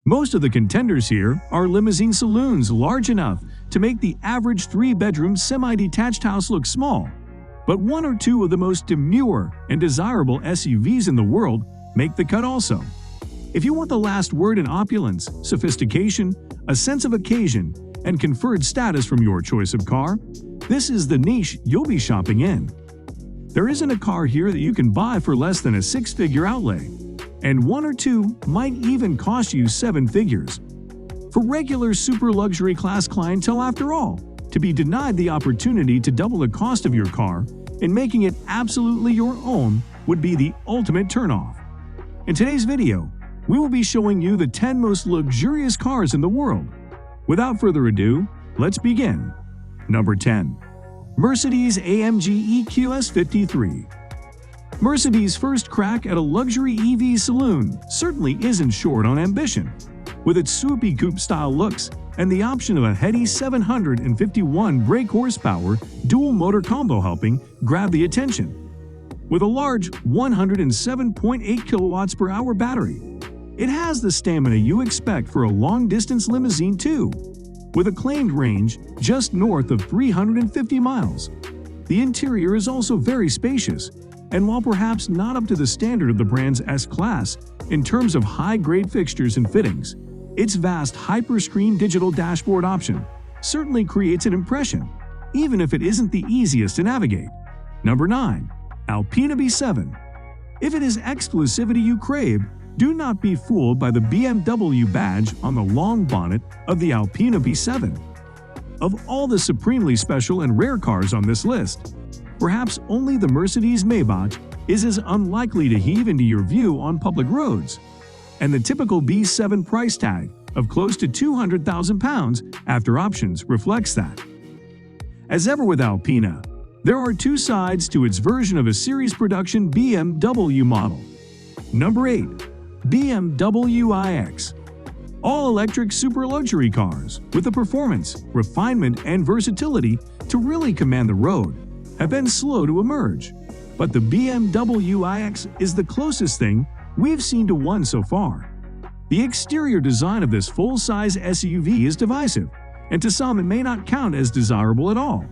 Most of the contenders here are limousine saloons large enough to make the average 3-bedroom semi-detached house look small. But one or two of the most demure and desirable SUVs in the world make the cut also. If you want the last word in opulence, sophistication, a sense of occasion, and conferred status from your choice of car, this is the niche you'll be shopping in. There isn't a car here that you can buy for less than a 6-figure outlay, and one or two might even cost you 7 figures. For regular super luxury class clientele after all, to be denied the opportunity to double the cost of your car and making it absolutely your own would be the ultimate turnoff. In today's video, we will be showing you the 10 most luxurious cars in the world. Without further ado, let's begin. Number 10. Mercedes-AMG EQS 53. Mercedes' first crack at a luxury EV saloon certainly isn't short on ambition. With its swoopy coupe-style looks and the option of a heady 751 brake horsepower dual-motor combo helping grab the attention. With a large 107.8 kilowatts per hour battery, it has the stamina you expect for a long-distance limousine too. With a claimed range just north of 350 miles. The interior is also very spacious, and while perhaps not up to the standard of the brand's S-Class in terms of high-grade fixtures and fittings, its vast hyper-screen digital dashboard option certainly creates an impression, even if it isn't the easiest to navigate. Number 9. Alpina B7. If it is exclusivity you crave, do not be fooled by the BMW badge on the long bonnet of the Alpina B7. Of all the supremely special and rare cars on this list, perhaps only the Mercedes-Maybach is as unlikely to heave into your view on public roads, and the typical B7 price tag of close to £200,000 after options reflects that. As ever with Alpina, there are two sides to its version of a series production BMW model. Number 8. BMW iX. All-electric super luxury cars with the performance, refinement, and versatility to really command the road have been slow to emerge, but the BMW iX is the closest thing we've seen to one so far. The exterior design of this full-size SUV is divisive, and to some it may not count as desirable at all.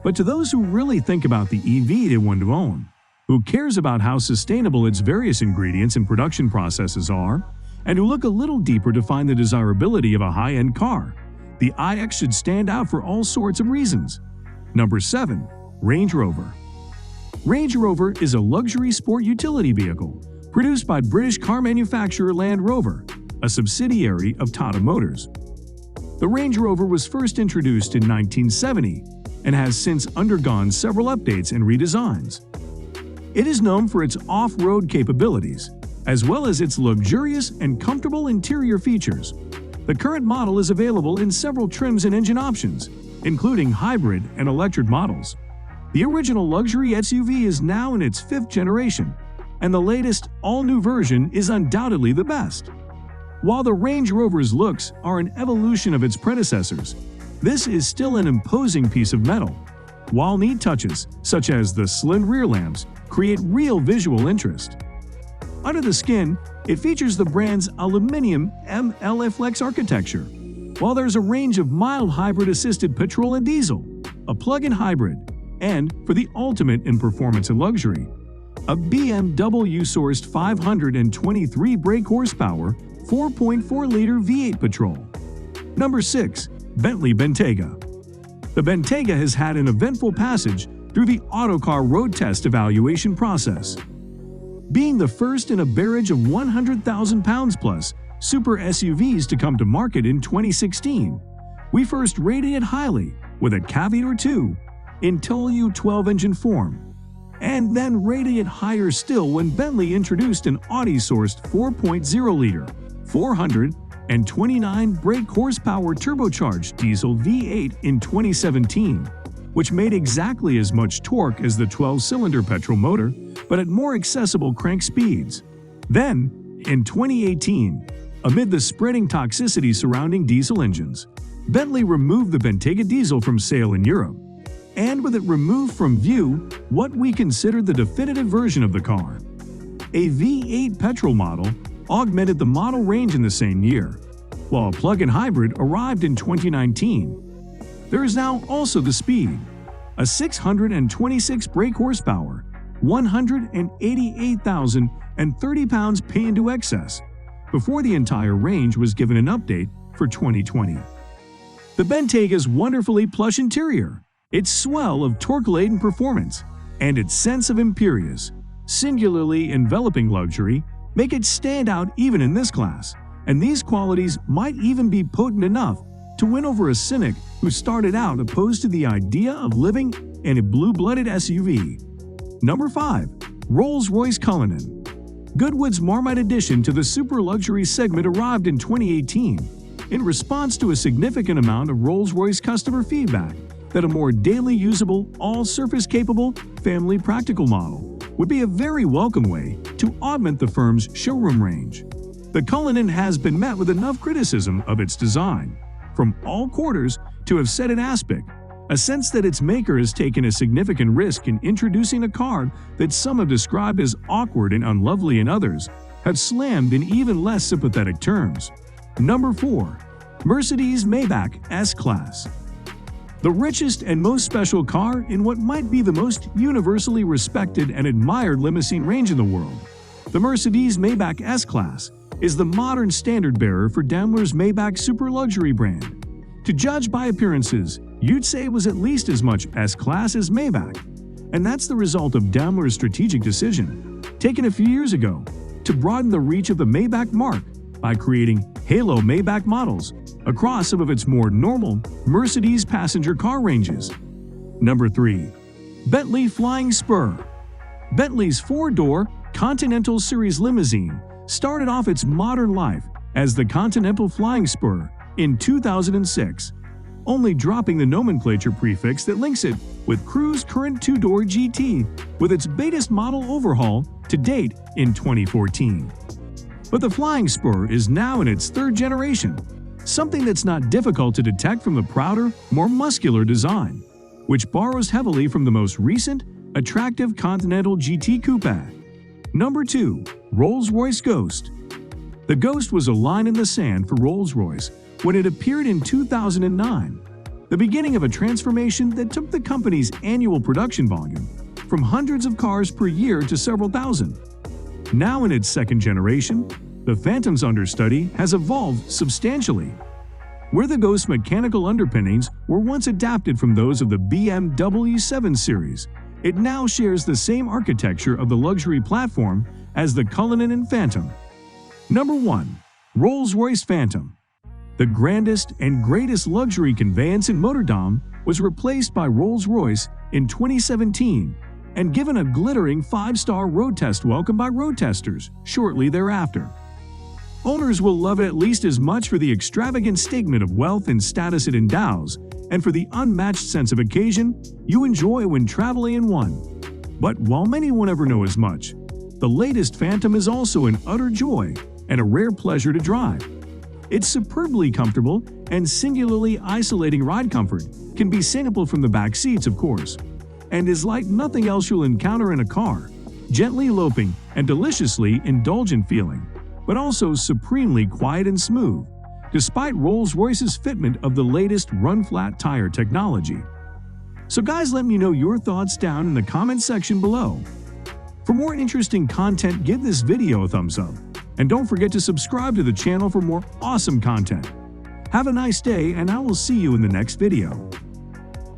But to those who really think about the EV they want to own, who cares about how sustainable its various ingredients and production processes are, and who look a little deeper to find the desirability of a high-end car, the iX should stand out for all sorts of reasons. Number 7. Range Rover. Range Rover is a luxury sport utility vehicle produced by British car manufacturer Land Rover, a subsidiary of Tata Motors. The Range Rover was first introduced in 1970 and has since undergone several updates and redesigns. It is known for its off-road capabilities, as well as its luxurious and comfortable interior features. The current model is available in several trims and engine options, including hybrid and electric models. The original luxury SUV is now in its 5th generation, and the latest, all-new version is undoubtedly the best. While the Range Rover's looks are an evolution of its predecessors, this is still an imposing piece of metal. While neat touches, such as the slim rear lamps, create real visual interest. Under the skin, it features the brand's aluminum MLFlex architecture, while there's a range of mild hybrid-assisted petrol and diesel, a plug-in hybrid, and, for the ultimate in performance and luxury, a BMW-sourced 523 brake horsepower 4.4-liter V8 Patrol. Number 6. Bentley Bentayga. The Bentayga has had an eventful passage through the Autocar road test evaluation process. Being the first in a barrage of 100,000 pounds plus super SUVs to come to market in 2016, we first rated it highly with a caveat or two in Tolu 12-engine form, and then rated it higher still when Bentley introduced an Audi-sourced 4.0-liter, 429 brake horsepower turbocharged diesel V8 in 2017, which made exactly as much torque as the 12-cylinder petrol motor, but at more accessible crank speeds. Then, in 2018, amid the spreading toxicity surrounding diesel engines, Bentley removed the Bentayga diesel from sale in Europe, and with it removed from view what we consider the definitive version of the car. A V8 petrol model augmented the model range in the same year, while a plug-in hybrid arrived in 2019. There is now also the Speed, a 626 brake horsepower, 188,030 pounds pay into excess, before the entire range was given an update for 2020. The Bentayga's wonderfully plush interior, its swell of torque-laden performance, and its sense of imperious, singularly enveloping luxury make it stand out even in this class, and these qualities might even be potent enough to win over a cynic who started out opposed to the idea of living in a blue-blooded SUV. Number 5. Rolls-Royce Cullinan. Goodwood's Marmite addition to the super-luxury segment arrived in 2018 in response to a significant amount of Rolls-Royce customer feedback that a more daily usable, all-surface capable, family practical model would be a very welcome way to augment the firm's showroom range. The Cullinan has been met with enough criticism of its design from all quarters to have set an aspect, a sense that its maker has taken a significant risk in introducing a car that some have described as awkward and unlovely and others have slammed in even less sympathetic terms. Number 4. Mercedes-Maybach S-Class. The richest and most special car in what might be the most universally respected and admired limousine range in the world. The Mercedes-Maybach S-Class is the modern standard-bearer for Daimler's Maybach super-luxury brand. To judge by appearances, you'd say it was at least as much S-Class as Maybach, and that's the result of Daimler's strategic decision, taken a few years ago, to broaden the reach of the Maybach marque by creating Halo Maybach models across some of its more normal Mercedes passenger car ranges. Number 3. Bentley Flying Spur. Bentley's four-door Continental Series limousine started off its modern life as the Continental Flying Spur in 2006, only dropping the nomenclature prefix that links it with Cruise current two-door GT with its latest model overhaul to date in 2014. But the Flying Spur is now in its third generation, something that's not difficult to detect from the prouder, more muscular design, which borrows heavily from the most recent, attractive Continental GT Coupe. Number 2. Rolls-Royce Ghost. The Ghost was a line in the sand for Rolls-Royce when it appeared in 2009, the beginning of a transformation that took the company's annual production volume from hundreds of cars per year to several thousand. Now in its second generation, the Phantom's understudy has evolved substantially. Where the Ghost's mechanical underpinnings were once adapted from those of the BMW 7 Series, it now shares the same architecture of the luxury platform as the Cullinan and Phantom. Number 1. Rolls-Royce Phantom. The grandest and greatest luxury conveyance in motordom was replaced by Rolls-Royce in 2017 and given a glittering 5-star road test welcome by road testers shortly thereafter. Owners will love it at least as much for the extravagant statement of wealth and status it endows and for the unmatched sense of occasion you enjoy when traveling in one. But while many won't ever know as much, the latest Phantom is also an utter joy and a rare pleasure to drive. Its superbly comfortable and singularly isolating ride comfort can be sampled from the back seats, of course, and is like nothing else you'll encounter in a car, gently loping and deliciously indulgent feeling, but also supremely quiet and smooth, despite Rolls-Royce's fitment of the latest run-flat tire technology. So guys, let me know your thoughts down in the comment section below. For more interesting content, give this video a thumbs up, and don't forget to subscribe to the channel for more awesome content. Have a nice day, and I will see you in the next video.